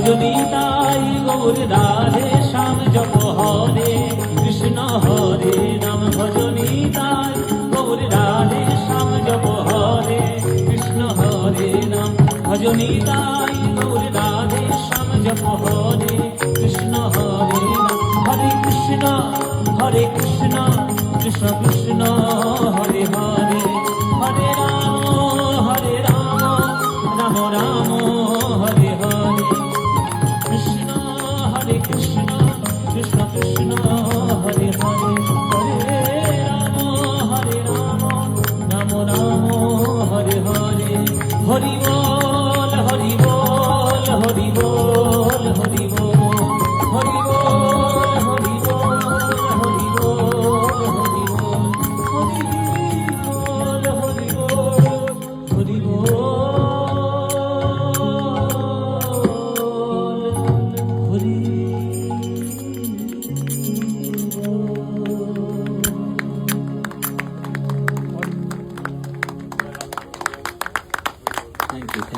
ভজনী তাই গৌর রাধে শ্যাম জপ হরে কৃষ্ণ হরে নাম ভজনী তাই গৌর রাধে শ্যাম জপ হরে কৃষ্ণ হরে নাম ভজনী তাই গৌর রাধে শ্যাম জপ হরে কৃষ্ণ হরে নাম হরে কৃষ্ণ কৃষ্ণ কৃষ্ণ হরে হরে হরে রাম রাম রাম হরে হরে কৃষ্ণ কৃষ্ণ কৃষ্ণ হরে হরে হরে রাম রাম রাম হরে হরে হরি বল হরি বল হরি বল হরি বল হরি বল হরি বল হরি বল হরি বল হরি বল হরি বল Thank you.